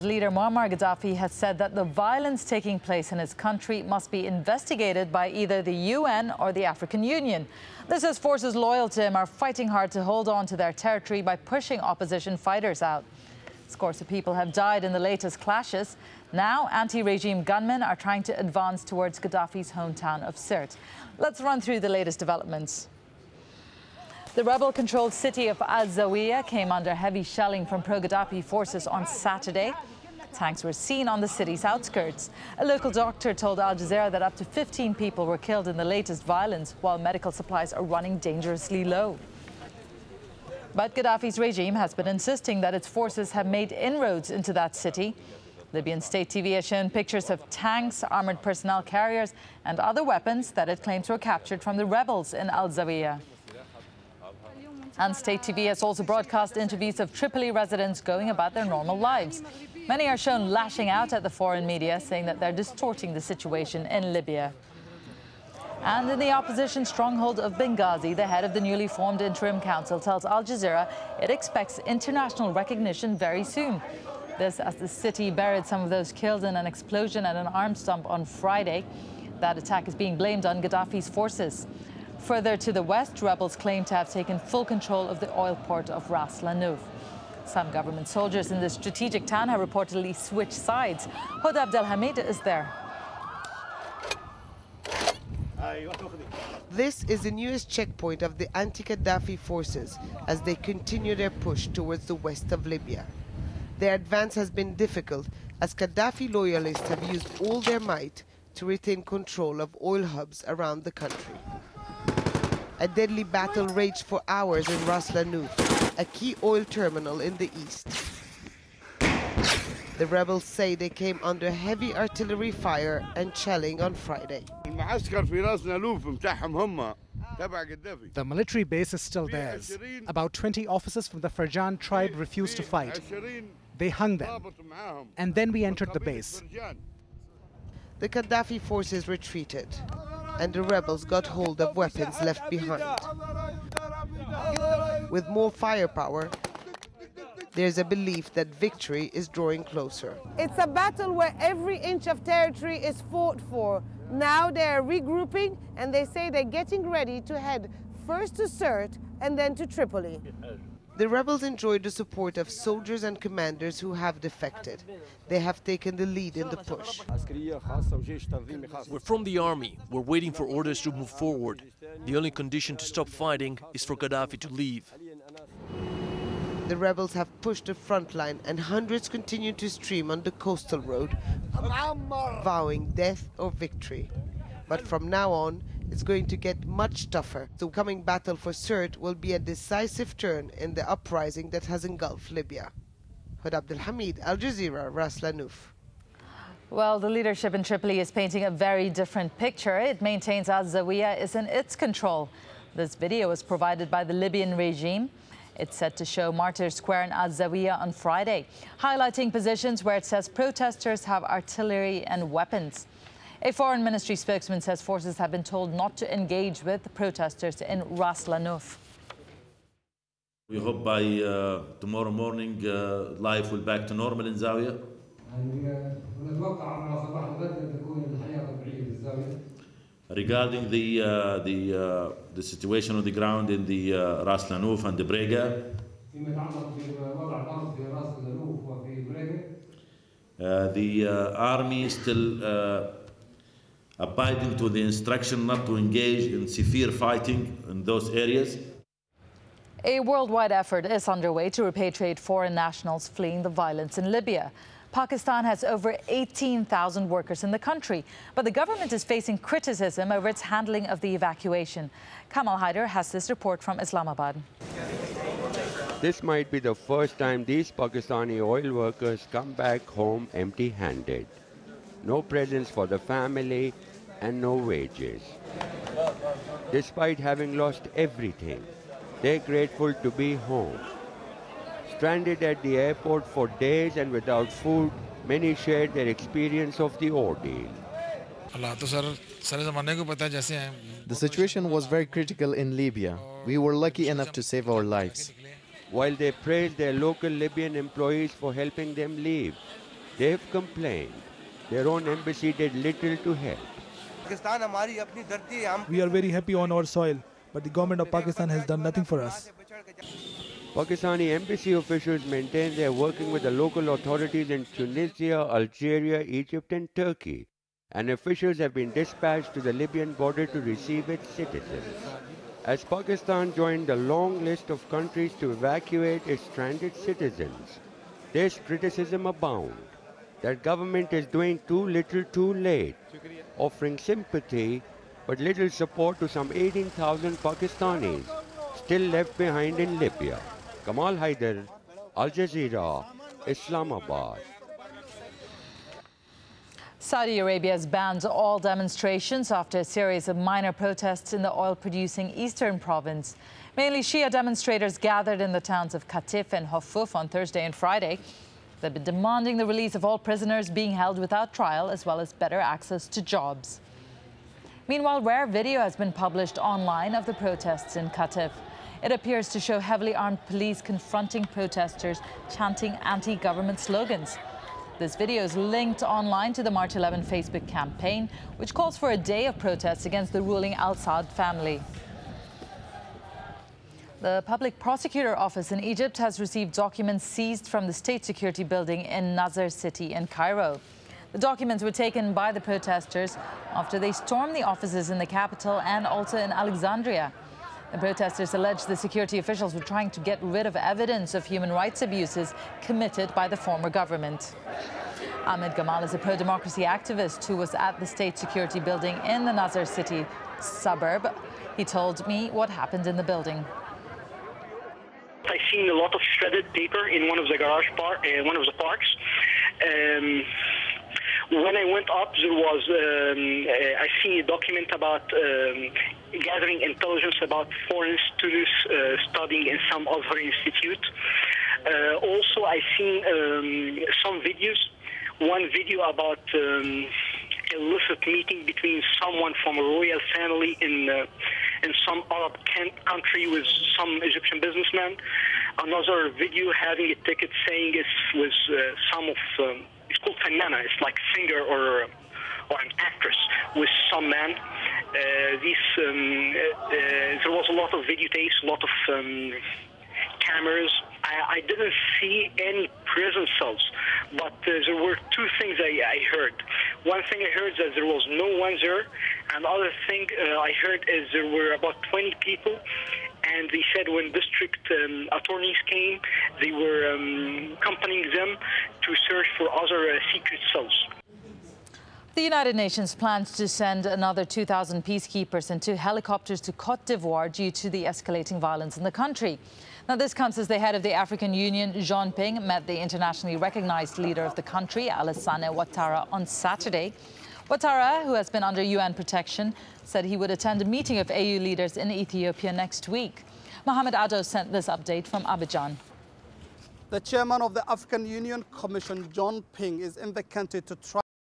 Leader Muammar Gaddafi has said that the violence taking place in his country must be investigated by either the UN or the African Union. This as forces loyal to him are fighting hard to hold on to their territory by pushing opposition fighters out. Scores of people have died in the latest clashes. Now, anti-regime gunmen are trying to advance towards Gaddafi's hometown of Sirte. Let's run through the latest developments. The rebel-controlled city of AlJazeera came under heavy shelling from pro-Gaddafi forces on Saturday. Tanks were seen on the city's outskirts. A local doctor told AlJazeera that up to 15 people were killed in the latest violence, while medical supplies are running dangerously low. But Gaddafi's regime has been insisting that its forces have made inroads into that city. Libyan state TV has shown pictures of tanks, armored personnel carriers and other weapons that it claims were captured from the rebels in AlJazeera. And state TV has also broadcast interviews of Tripoli residents going about their normal lives. Many are shown lashing out at the foreign media, saying that they're distorting the situation in Libya. And in the opposition stronghold of Benghazi, the head of the newly formed interim council tells AlJazeera it expects international recognition very soon. This as the city buried some of those killed in an explosion at an arms dump on Friday. That attack is being blamed on Gaddafi's forces. Further to the west, rebels claim to have taken full control of the oil port of Ras Lanuf. Some government soldiers in the strategic town have reportedly switched sides. Huda Abdelhamid is there. This is the newest checkpoint of the anti-Gaddafi forces as they continue their push towards the west of Libya. Their advance has been difficult as Gaddafi loyalists have used all their might to retain control of oil hubs around the country. A deadly battle raged for hours in Ras Lanuf, a key oil terminal in the east. The rebels say they came under heavy artillery fire and shelling on Friday. The military base is still theirs. About 20 officers from the Farjan tribe refused to fight. They hung them, and then we entered the base. The Gaddafi forces retreated, and the rebels got hold of weapons left behind. With more firepower, there's a belief that victory is drawing closer. It's a battle where every inch of territory is fought for. Now they're regrouping, and they say they're getting ready to head first to Sirte and then to Tripoli. The rebels enjoy the support of soldiers and commanders who have defected. They have taken the lead in the push. We're from the army. We're waiting for orders to move forward. The only condition to stop fighting is for Gaddafi to leave. The rebels have pushed the front line and hundreds continue to stream on the coastal road, vowing death or victory. But from now on, it's going to get much tougher. The coming battle for Sirte will be a decisive turn in the uprising that has engulfed Libya. Huda Abdelhamid, AlJazeera, Ras Lanuf. Well, the leadership in Tripoli is painting a very different picture. It maintains AlJazeera is in its control. This video was provided by the Libyan regime. It's set to show Martyrs Square in AlJazeera on Friday, highlighting positions where it says protesters have artillery and weapons. A foreign ministry spokesman says forces have been told not to engage with the protesters in Ras Lanuf. We hope by tomorrow morning life will back to normal in Zawiya. Regarding the situation on the ground in the Ras Lanuf and the Brega, the army is still abiding to the instruction not to engage in severe fighting in those areas. A worldwide effort is underway to repatriate foreign nationals fleeing the violence in Libya. Pakistan has over 18,000 workers in the country, but the government is facing criticism over its handling of the evacuation. Kamal Haider has this report from Islamabad. This might be the first time these Pakistani oil workers come back home empty-handed. No presents for the family and no wages. Despite having lost everything, they're grateful to be home. Stranded at the airport for days and without food, many shared their experience of the ordeal. The situation was very critical in Libya. We were lucky enough to save our lives. While they praised their local Libyan employees for helping them leave, They've complained. Their own embassy did little to help. We are very happy on our soil, but the government of Pakistan has done nothing for us. Pakistani embassy officials maintain they are working with the local authorities in Tunisia, Algeria, Egypt and Turkey, and officials have been dispatched to the Libyan border to receive its citizens. As Pakistan joined the long list of countries to evacuate its stranded citizens, there's criticism abound that government is doing too little too late, offering sympathy but little support to some 18,000 Pakistanis still left behind in Libya. Kamal Haider, AlJazeera, Islamabad. Saudi Arabia has banned all demonstrations after a series of minor protests in the oil-producing eastern province. Mainly Shia demonstrators gathered in the towns of Qatif and Hufuf on Thursday and Friday. They've been demanding the release of all prisoners being held without trial, as well as better access to jobs. Meanwhile, rare video has been published online of the protests in Qatif. It appears to show heavily armed police confronting protesters chanting anti-government slogans. This video is linked online to the March 11 Facebook campaign, which calls for a day of protests against the ruling al-Saud family. The Public Prosecutor Office in Egypt has received documents seized from the State Security Building in Nazar City in Cairo. The documents were taken by the protesters after they stormed the offices in the capital and also in Alexandria. The protesters allege the security officials were trying to get rid of evidence of human rights abuses committed by the former government. Ahmed Gamal is a pro-democracy activist who was at the State Security Building in the Nazar City suburb. He told me what happened in the building. I seen a lot of shredded paper in one of the one of the parks. When I went up, there was I see a document about gathering intelligence about foreign students studying in some other institute. Also, I seen some videos. One video about illicit meeting between someone from a royal family in some Arab country with some Egyptian businessman. Another video having a ticket saying it's with some of it's called Fannana. It's like singer or an actress with some man. There was a lot of videotapes, a lot of cameras. I didn't see any prison cells, but there were two things I heard. One thing I heard is that there was no one there, and the other thing I heard is there were about 20 people, and they said when district attorneys came, they were accompanying them to search for other secret cells. The United Nations plans to send another 2,000 peacekeepers and 2 helicopters to Côte d'Ivoire due to the escalating violence in the country. Now, this comes as the head of the African Union, Jean Ping, met the internationally recognized leader of the country, Alassane Ouattara, on Saturday. Ouattara, who has been under UN protection, said he would attend a meeting of AU leaders in Ethiopia next week. Mohamed Addo sent this update from Abidjan. The chairman of the African Union Commission, John Ping, is in the country to try